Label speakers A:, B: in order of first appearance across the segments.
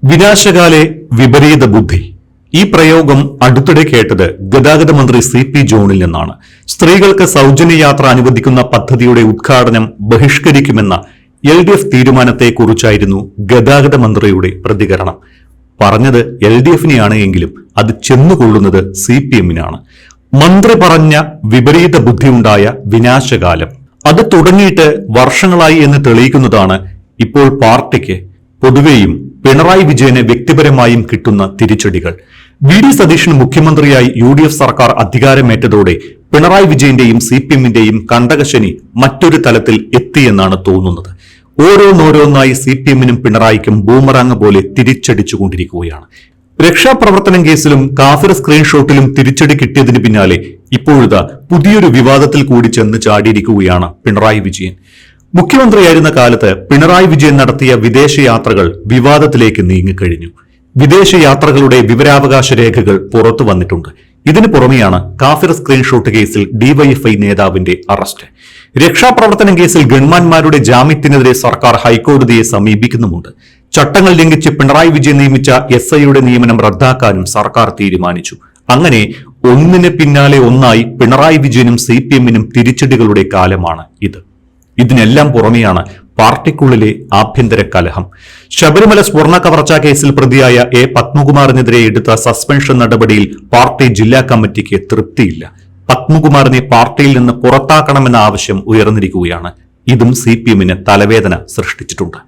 A: വിനാശകാലെ വിപരീത ബുദ്ധി. ഈ പ്രയോഗം അടുത്തിടെ കേട്ടത് ഗതാഗത മന്ത്രി CP ജോണിൽ നിന്നാണ്. സ്ത്രീകൾക്ക് സൗജന്യ യാത്ര അനുവദിക്കുന്ന പദ്ധതിയുടെ ഉദ്ഘാടനം ബഹിഷ്കരിക്കുമെന്ന LDF തീരുമാനത്തെക്കുറിച്ചായിരുന്നു ഗതാഗത മന്ത്രിയുടെ പ്രതികരണം. പറഞ്ഞത് LDFനെയാണ് എങ്കിലും അത് ചെന്നുകൊള്ളുന്നത് CPMനാണ്. മന്ത്രി പറഞ്ഞ വിപരീത ബുദ്ധിയുണ്ടായ വിനാശകാലം അത് തുടങ്ങിയിട്ട് വർഷങ്ങളായി എന്ന് തെളിയിക്കുന്നതാണ് ഇപ്പോൾ പാർട്ടിക്ക് പൊതുവെയും പിണറായി വിജയന് വ്യക്തിപരമായും കിട്ടുന്ന തിരിച്ചടികൾ. VD സതീശൻ മുഖ്യമന്ത്രിയായി UDF സർക്കാർ അധികാരമേറ്റതോടെ പിണറായി വിജയന്റെയും CPMന്റെയും കണ്ടകശനി മറ്റൊരു തലത്തിൽ എത്തിയെന്നാണ് തോന്നുന്നത്. ഓരോന്നോരോന്നായി CPMനും പിണറായിക്കും ബൂമറാങ് പോലെ തിരിച്ചടിച്ചുകൊണ്ടിരിക്കുകയാണ്. രക്ഷാപ്രവർത്തനം കേസിലും കാഫിർ സ്ക്രീൻഷോട്ടിലും തിരിച്ചടി കിട്ടിയതിന് പിന്നാലെ ഇപ്പോഴത്തെ പുതിയൊരു വിവാദത്തിൽ കൂടി ചെന്ന് ചാടിയിരിക്കുകയാണ് പിണറായി വിജയൻ. മുഖ്യമന്ത്രിയായിരുന്ന കാലത്ത് പിണറായി വിജയൻ നടത്തിയ വിദേശയാത്രകൾ വിവാദത്തിലേക്ക് നീങ്ങിക്കഴിഞ്ഞു. വിദേശയാത്രകളുടെ വിവരാവകാശ രേഖകൾ പുറത്തു വന്നിട്ടുണ്ട്. ഇതിനു പുറമെയാണ് കാഫിർ സ്ക്രീൻഷോട്ട് കേസിൽ DYFI നേതാവിന്റെ അറസ്റ്റ്. രക്ഷാപ്രവർത്തനം കേസിൽ ഗൺമാന്മാരുടെ ജാമ്യത്തിനെതിരെ സർക്കാർ ഹൈക്കോടതിയെ സമീപിക്കുന്നുമുണ്ട്. ചട്ടങ്ങൾ ലംഘിച്ച് പിണറായി വിജയൻ നിയമിച്ച SIയുടെ നിയമനം റദ്ദാക്കാനും സർക്കാർ തീരുമാനിച്ചു. അങ്ങനെ ഒന്നിന് പിന്നാലെ ഒന്നായി പിണറായി വിജയനും CPMനും തിരിച്ചടികളുടെ കാലമാണ് ഇത്. ഇതിനെല്ലാം പുറമെയാണ് പാർട്ടിക്കുള്ളിലെ ആഭ്യന്തര കലഹം. ശബരിമല സ്വർണ്ണ കവർച്ചാ കേസിൽ പ്രതിയായ A. പത്മകുമാറിനെതിരെ എടുത്ത സസ്പെൻഷൻ നടപടിയിൽ പാർട്ടി ജില്ലാ കമ്മിറ്റിക്ക് തൃപ്തിയില്ല. പത്മകുമാറിനെ പാർട്ടിയിൽ നിന്ന് പുറത്താക്കണമെന്ന ആവശ്യം ഉയർന്നിരിക്കുകയാണ്. ഇതും CPMന് തലവേദന സൃഷ്ടിച്ചിട്ടുണ്ട്.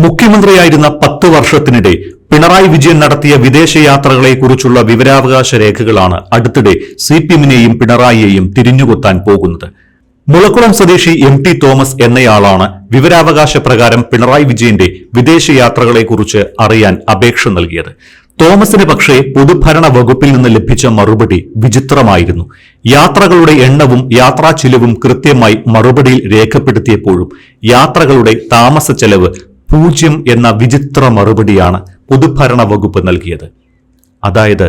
A: മുഖ്യമന്ത്രിയായിരുന്ന 10 വർഷത്തിനിടെ പിണറായി വിജയൻ നടത്തിയ വിദേശയാത്രകളെക്കുറിച്ചുള്ള വിവരാവകാശ രേഖകളാണ് അടുത്തിടെ CPMനെയും പിണറായിയെയും തിരിഞ്ഞുകൊത്താൻ പോകുന്നത്. മുളക്കുളം സ്വദേശി MT തോമസ് എന്നയാളാണ് വിവരാവകാശ പ്രകാരം പിണറായി വിജയന്റെ വിദേശയാത്രകളെക്കുറിച്ച് അറിയാൻ അപേക്ഷ നൽകിയത്. തോമസിന് പക്ഷേ പൊതുഭരണ വകുപ്പിൽ നിന്ന് ലഭിച്ച മറുപടി വിചിത്രമായിരുന്നു. യാത്രകളുടെ എണ്ണവും യാത്രാ ചിലവും കൃത്യമായി മറുപടിയിൽ രേഖപ്പെടുത്തിയപ്പോഴും യാത്രകളുടെ താമസ ചെലവ് 0 എന്ന വിചിത്ര മറുപടിയാണ് പൊതുഭരണ വകുപ്പ് നൽകിയത്. അതായത്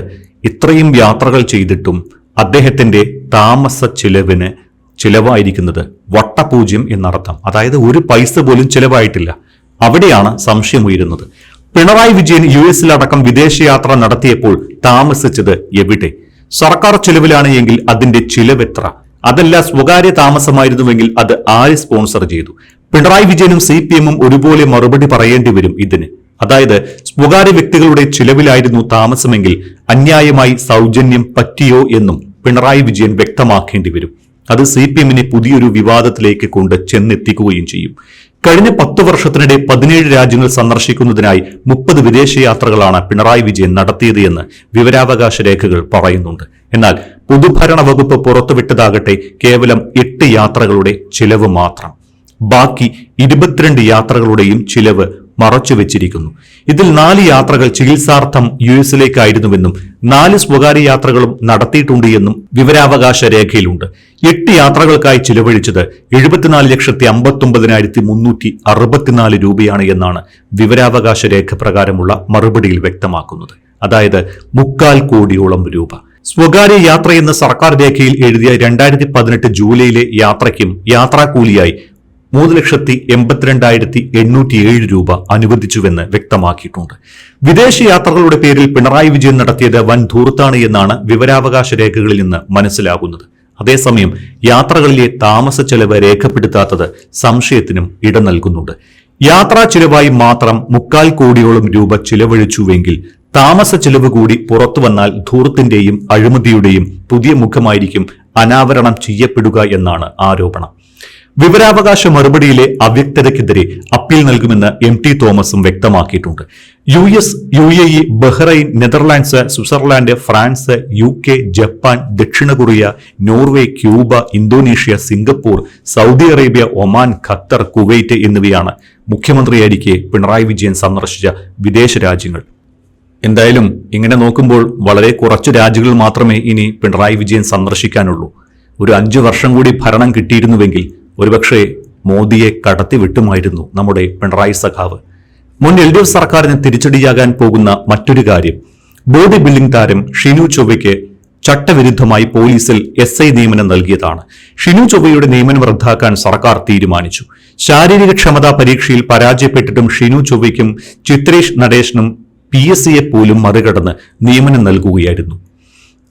A: ഇത്രയും യാത്രകൾ ചെയ്തിട്ടും അദ്ദേഹത്തിന്റെ താമസ ചിലവിന് ചിലവായിരിക്കുന്നത് വട്ടപൂജ്യം എന്നർത്ഥം. അതായത് ഒരു പൈസ പോലും ചിലവായിട്ടില്ല. അവിടെയാണ് സംശയമുയരുന്നത്. പിണറായി വിജയൻ US-ലടക്കം വിദേശയാത്ര നടത്തിയപ്പോൾ താമസിച്ചത് എവിടെ? സർക്കാർ ചിലവിലാണ് എങ്കിൽ അതിന്റെ ചിലവെത്ര? അതല്ല സ്വകാര്യ താമസമായിരുന്നുവെങ്കിൽ അത് ആര് സ്പോൺസർ ചെയ്തു? പിണറായി വിജയനും CPMും ഒരുപോലെ മറുപടി പറയേണ്ടി വരും ഇതിന്. അതായത് സ്വകാര്യ വ്യക്തികളുടെ ചിലവിലായിരുന്നു താമസമെങ്കിൽ അന്യായമായി സൗജന്യം പറ്റിയോ എന്നും പിണറായി വിജയൻ വ്യക്തമാക്കേണ്ടി വരും. അത് CPMനെ പുതിയൊരു വിവാദത്തിലേക്ക് കൊണ്ട് ചെന്നെത്തിക്കുകയും ചെയ്യും. കഴിഞ്ഞ 10 വർഷത്തിനിടെ 17 രാജ്യങ്ങൾ സന്ദർശിക്കുന്നതിനായി 30 വിദേശയാത്രകളാണ് പിണറായി വിജയൻ നടത്തിയത് എന്ന് വിവരാവകാശ രേഖകൾ പറയുന്നുണ്ട്. എന്നാൽ പൊതുഭരണ വകുപ്പ് പുറത്തുവിട്ടതാകട്ടെ കേവലം 8 യാത്രകളുടെ ചിലവ് മാത്രം. ബാക്കി 22 യാത്രകളുടെയും ചിലവ് മറച്ചുവെച്ചിരിക്കുന്നു. ഇതിൽ 4 യാത്രകൾ ചികിത്സാർത്ഥം US-ലേക്കായിരുന്നുവെന്നും 4 സ്വകാര്യ യാത്രകളും നടത്തിയിട്ടുണ്ട് എന്നും വിവരാവകാശ രേഖയിലുണ്ട്. 8 യാത്രകൾക്കായി ചിലവഴിച്ചത് 74,59,364 രൂപയാണ് എന്നാണ് വിവരാവകാശ രേഖ പ്രകാരമുള്ള മറുപടിയിൽ വ്യക്തമാക്കുന്നത്. അതായത് 3/4 കോടിയോളം രൂപ. സ്വകാര്യ യാത്രയെന്ന് സർക്കാർ രേഖയിൽ എഴുതിയ 2018 ജൂലൈയിലെ യാത്രയ്ക്കും യാത്രാക്കൂലിയായി 3,82,807 രൂപ അനുവദിച്ചുവെന്ന് വ്യക്തമാക്കിയിട്ടുണ്ട്. വിദേശയാത്രകളുടെ പേരിൽ പിണറായി വിജയൻ നടത്തിയത് വൻ ധൂർത്താണ് എന്നാണ് വിവരാവകാശ രേഖകളിൽ നിന്ന് മനസ്സിലാകുന്നത്. അതേസമയം യാത്രകളിലെ താമസ ചെലവ് രേഖപ്പെടുത്താത്തത് സംശയത്തിനും ഇട നൽകുന്നുണ്ട്. യാത്രാ ചിലവായി മാത്രം 3/4 കോടിയോളം രൂപ ചിലവഴിച്ചുവെങ്കിൽ താമസ ചെലവ് കൂടി പുറത്തുവന്നാൽ ധൂർത്തിന്റെയും അഴിമതിയുടെയും പുതിയ മുഖമായിരിക്കും അനാവരണം ചെയ്യപ്പെടുക എന്നാണ് ആരോപണം. വിവരാവകാശ മറുപടിയിലെ അവ്യക്തതയ്ക്കെതിരെ അപ്പീൽ നൽകുമെന്ന് MT തോമസും വ്യക്തമാക്കിയിട്ടുണ്ട്. US, UAE, Bahrain, Netherlands, Switzerland, France, UK, Japan, ദക്ഷിണ Korea, Norway, Cuba, Indonesia, Singapore, Saudi Arabia, Oman, Qatar, Kuwait എന്നിവയാണ് മുഖ്യമന്ത്രിയായിരിക്കെ പിണറായി വിജയൻ സന്ദർശിച്ച വിദേശ രാജ്യങ്ങൾ. എന്തായാലും ഇങ്ങനെ നോക്കുമ്പോൾ വളരെ കുറച്ച് രാജ്യങ്ങൾ മാത്രമേ ഇനി പിണറായി വിജയൻ സന്ദർശിക്കാനുള്ളൂ. ഒരു 5 വർഷം കൂടി ഭരണം കിട്ടിയിരുന്നുവെങ്കിൽ ഒരുപക്ഷെ മോദിയെ കടത്തിവിട്ടുമായിരുന്നു നമ്മുടെ പിണറായി സഖാവ്. മുൻ LDF സർക്കാരിന് തിരിച്ചടിയാകാൻ പോകുന്ന മറ്റൊരു കാര്യം ബോഡി ബിൽഡിംഗ് താരം ഷിനു ചൊവ്വയ്ക്ക് ചട്ടവിരുദ്ധമായി പോലീസിൽ SI നിയമനം നൽകിയതാണ്. ഷിനു ചൊവ്വയുടെ നിയമനം റദ്ദാക്കാൻ സർക്കാർ തീരുമാനിച്ചു. ശാരീരിക ക്ഷമതാ പരീക്ഷയിൽ പരാജയപ്പെട്ടിട്ടും ഷിനു ചൊവ്വയ്ക്കും ചിത്രേഷ് നടേശനും PSCയെ പോലും മറികടന്ന് നിയമനം നൽകുകയായിരുന്നു.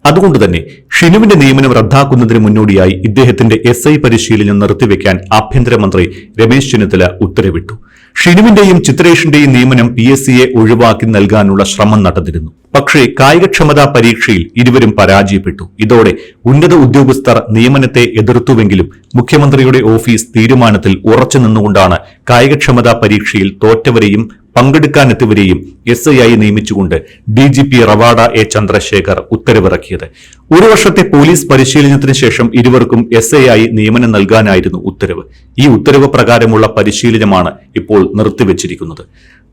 A: അതുകൊണ്ട് തന്നെ ഷിനുവിന്റെ നിയമനം റദ്ദാക്കുന്നതിന് മുന്നോടിയായി ഇദ്ദേഹത്തിന്റെ SI പരിശീലനം നിർത്തിവെക്കാൻ ആഭ്യന്തരമന്ത്രി രമേശ് ചെന്നിത്തല ഉത്തരവിട്ടു. ഷിനുവിന്റെയും ചിത്രേഷിന്റെയും നിയമനം PSCയെ ഒഴിവാക്കി നൽകാനുള്ള ശ്രമം നടന്നിരുന്നു. പക്ഷേ കായികക്ഷമതാ പരീക്ഷയിൽ ഇരുവരും പരാജയപ്പെട്ടു. ഇതോടെ ഉന്നത ഉദ്യോഗസ്ഥർ നിയമനത്തെ എതിർത്തുവെങ്കിലും മുഖ്യമന്ത്രിയുടെ ഓഫീസ് തീരുമാനത്തിൽ ഉറച്ചു നിന്നുകൊണ്ടാണ് കായികക്ഷമതാ പരീക്ഷയിൽ തോറ്റവരെയും പങ്കെടുക്കാനെത്തിയവരെയും SI ആയി നിയമിച്ചുകൊണ്ട് DGP റവാഡ A ചന്ദ്രശേഖർ ഉത്തരവിറക്കിയത്. ഒരു വർഷത്തെ പോലീസ് പരിശീലനത്തിന് ശേഷം ഇരുവർക്കും SI ആയി നിയമനം നൽകാനായിരുന്നു ഉത്തരവ്. ഈ ഉത്തരവ് പ്രകാരമുള്ള പരിശീലനമാണ് ഇപ്പോൾ നിർത്തിവച്ചിരിക്കുന്നത്.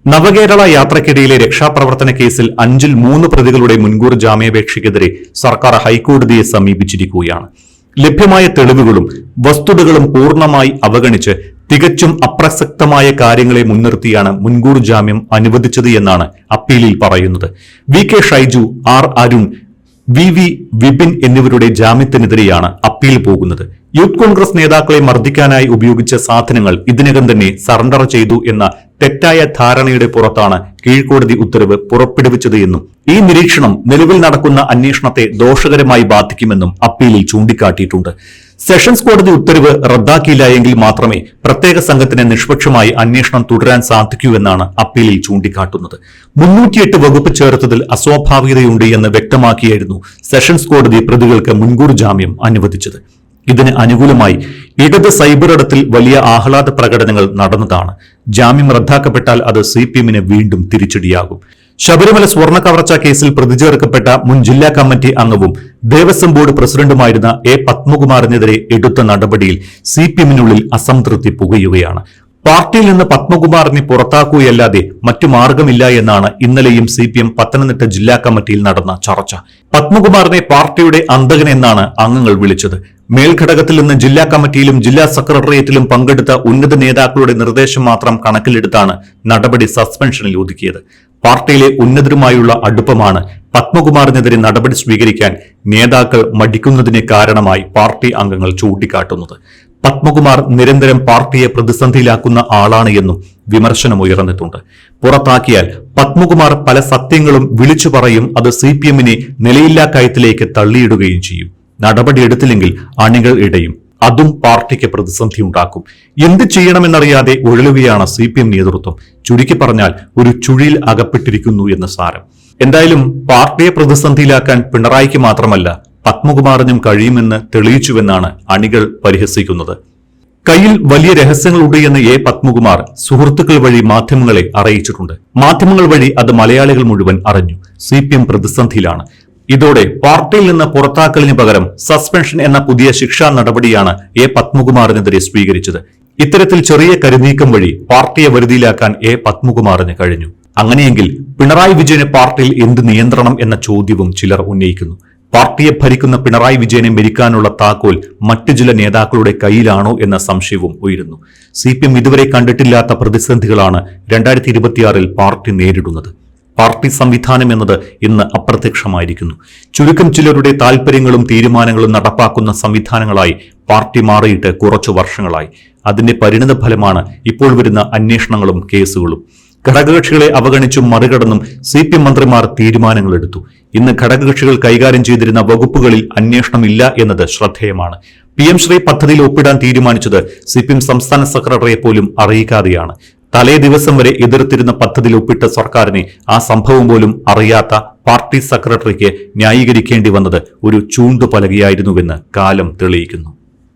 A: നവകേരള യാത്രയ്ക്കിടയിലെ രക്ഷാപ്രവർത്തന കേസിൽ 5-ൽ 3 പ്രതികളുടെ മുൻകൂർ ജാമ്യാപേക്ഷയ്ക്കെതിരെ സർക്കാർ ഹൈക്കോടതിയെ സമീപിച്ചിരിക്കുകയാണ്. ലഭ്യമായ തെളിവുകളും വസ്തുതകളും പൂർണ്ണമായി അവഗണിച്ച് തികച്ചും അപ്രസക്തമായ കാര്യങ്ങളെ മുൻനിർത്തിയാണ് മുൻകൂർ ജാമ്യം അനുവദിച്ചത് എന്നാണ് അപ്പീലിൽ പറയുന്നത്. VK Shaiju, R Arun, VV Vipin എന്നിവരുടെ ജാമ്യത്തിനെതിരെയാണ് അപ്പീൽ പോകുന്നത്. യൂത്ത് കോൺഗ്രസ് നേതാക്കളെ മർദ്ദിക്കാനായി ഉപയോഗിച്ച സാധനങ്ങൾ ഇതിനകം തന്നെ സറണ്ടർ ചെയ്തു എന്ന തെറ്റായ ധാരണയുടെ പുറത്താണ് കീഴ്ക്കോടതി ഉത്തരവ് പുറപ്പെടുവിച്ചത് എന്നും ഈ നിരീക്ഷണം നിലവിൽ നടക്കുന്ന അന്വേഷണത്തെ ദോഷകരമായി ബാധിക്കുമെന്നും അപ്പീലിൽ ചൂണ്ടിക്കാട്ടിയിട്ടുണ്ട്. സെഷൻസ് കോടതി ഉത്തരവ് റദ്ദാക്കിയില്ല എങ്കിൽ മാത്രമേ പ്രത്യേക സംഘത്തിന് നിഷ്പക്ഷമായി അന്വേഷണം തുടരാൻ സാധിക്കൂ എന്നാണ് അപ്പീലിൽ ചൂണ്ടിക്കാട്ടുന്നത്. 308 വകുപ്പ് ചേർത്തതിൽ അസ്വാഭാവികതയുണ്ട് എന്ന് വ്യക്തമാക്കിയായിരുന്നു സെഷൻസ് കോടതി പ്രതികൾക്ക് മുൻകൂർ ജാമ്യം അനുവദിച്ചത്. ഇതിന് അനുകൂലമായി ഇടത് സൈബർ ഇടത്തിൽ വലിയ ആഹ്ലാദ പ്രകടനങ്ങൾ നടന്നതാണ്. ജാമ്യം റദ്ദാക്കപ്പെട്ടാൽ അത് CPM-ന് വീണ്ടും തിരിച്ചടിയാകും. ശബരിമല സ്വർണ്ണ കവർച്ച കേസിൽ പ്രതി ചേർക്കപ്പെട്ട മുൻ ജില്ലാ കമ്മിറ്റി അംഗവും ദേവസ്വം ബോർഡ് പ്രസിഡന്റുമായിരുന്ന A പത്മകുമാറിനെതിരെ എടുത്ത നടപടിയിൽ CPM-നുള്ളിൽ അസംതൃപ്തി പുകയുകയാണ്. പാർട്ടിയിൽ നിന്ന് പത്മകുമാറിനെ പുറത്താക്കുകയല്ലാതെ മറ്റു മാർഗമില്ല എന്നാണ് ഇന്നലെയും CPM പത്തനംതിട്ട ജില്ലാ കമ്മിറ്റിയിൽ നടന്ന ചർച്ച. പത്മകുമാറിനെ പാർട്ടിയുടെ അന്തകൻ എന്നാണ് അംഗങ്ങൾ വിളിച്ചത്. മേൽഘടകത്തിൽ നിന്ന് ജില്ലാ കമ്മിറ്റിയിലും ജില്ലാ സെക്രട്ടേറിയറ്റിലും പങ്കെടുത്ത ഉന്നത നേതാക്കളുടെ നിർദ്ദേശം മാത്രം കണക്കിലെടുത്താണ് നടപടി സസ്പെൻഷനിൽ ഒതുക്കിയത്. പാർട്ടിയിലെ ഉന്നതരുമായുള്ള അടുപ്പമാണ് പത്മകുമാറിനെതിരെ നടപടി സ്വീകരിക്കാൻ നേതാക്കൾ മടിക്കുന്നതിന് കാരണമായി പാർട്ടി അംഗങ്ങൾ ചൂണ്ടിക്കാട്ടുന്നത്. പത്മകുമാർ നിരന്തരം പാർട്ടിയെ പ്രതിസന്ധിയിലാക്കുന്ന ആളാണ് എന്നും വിമർശനമുയർന്നിട്ടുണ്ട്. പുറത്താക്കിയാൽ പത്മകുമാർ പല സത്യങ്ങളും വിളിച്ചു പറയും. അത് CPM-നെ നിലയില്ലാ കയത്തിലേക്ക് തള്ളിയിടുകയും ചെയ്യും. നടപടിയെടുത്തില്ലെങ്കിൽ അണികൾ ഇടയും. അതും പാർട്ടിക്ക് പ്രതിസന്ധി ഉണ്ടാക്കും. എന്ത് ചെയ്യണമെന്നറിയാതെ ഉഴലുകയാണ് CPM നേതൃത്വം. ചുരുക്കി പറഞ്ഞാൽ ഒരു ചുഴിയിൽ അകപ്പെട്ടിരിക്കുന്നു എന്ന് സാരം. എന്തായാലും പാർട്ടിയെ പ്രതിസന്ധിയിലാക്കാൻ പിണറായിക്ക് മാത്രമല്ല പത്മകുമാറിനും കഴിയുമെന്ന് തെളിയിച്ചുവെന്നാണ് അണികൾ പരിഹസിക്കുന്നത്. കയ്യിൽ വലിയ രഹസ്യങ്ങളുണ്ട് എന്ന് A പത്മകുമാർ സുഹൃത്തുക്കൾ വഴി മാധ്യമങ്ങളെ അറിയിച്ചിട്ടുണ്ട്. മാധ്യമങ്ങൾ വഴി അത് മലയാളികൾ മുഴുവൻ അറിഞ്ഞു. CPM പ്രതിസന്ധിയിലാണ്. ഇതോടെ പാർട്ടിയിൽ നിന്ന് പുറത്താക്കലിന് പകരം സസ്പെൻഷൻ എന്ന പുതിയ ശിക്ഷാ നടപടിയാണ് A പത്മകുമാറിനെതിരെ സ്വീകരിച്ചത്. ഇത്തരത്തിൽ ചെറിയ കരുനീക്കം വഴി പാർട്ടിയെ വരുതിയിലാക്കാൻ A പത്മകുമാറിന് കഴിഞ്ഞു. അങ്ങനെയെങ്കിൽ പിണറായി വിജയന് പാർട്ടിയിൽ എന്ത് നിയന്ത്രണം എന്ന ചോദ്യവും ചിലർ ഉന്നയിക്കുന്നു. പാർട്ടിയെ ഭരിക്കുന്ന പിണറായി വിജയനെ മരിക്കാനുള്ള താക്കോൽ മറ്റു ചില നേതാക്കളുടെ കയ്യിലാണോ എന്ന സംശയവും ഉയരുന്നു. CPM ഇതുവരെ കണ്ടിട്ടില്ലാത്ത പ്രതിസന്ധികളാണ് 2026-ൽ പാർട്ടി നേരിടുന്നത്. പാർട്ടി സംവിധാനം എന്നത് ഇന്ന് അപ്രത്യക്ഷമായിരിക്കുന്നു. ചുരുക്കം ചിലരുടെ താൽപര്യങ്ങളും തീരുമാനങ്ങളും നടപ്പാക്കുന്ന സംവിധാനങ്ങളായി പാർട്ടി മാറിയിട്ട് കുറച്ചു വർഷങ്ങളായി. അതിന്റെ പരിണിത ഫലമാണ് ഇപ്പോൾ വരുന്ന അന്വേഷണങ്ങളും കേസുകളും. ഘടകകക്ഷികളെ അവഗണിച്ചും മറികടന്നും CPM മന്ത്രിമാർ തീരുമാനങ്ങളെടുത്തു. ഇന്ന് ഘടകകക്ഷികൾ കൈകാര്യം ചെയ്തിരുന്ന വകുപ്പുകളിൽ അന്വേഷണമില്ല എന്നത് ശ്രദ്ധേയമാണ്. PM ശ്രീ പദ്ധതിയിൽ ഒപ്പിടാൻ തീരുമാനിച്ചത് CPM സംസ്ഥാന സെക്രട്ടറിയെ പോലും അറിയിക്കാതെയാണ്. തലേ ദിവസം വരെ എതിർത്തിരുന്ന പദ്ധതിയിൽ ഒപ്പിട്ട സർക്കാരിനെ ആ സംഭവം പോലും അറിയാത്ത പാർട്ടി സെക്രട്ടറിക്ക് ന്യായീകരിക്കേണ്ടി വന്നത് ഒരു ചൂണ്ടുപലകയായിരുന്നുവെന്ന് കാലം തെളിയിക്കുന്നു.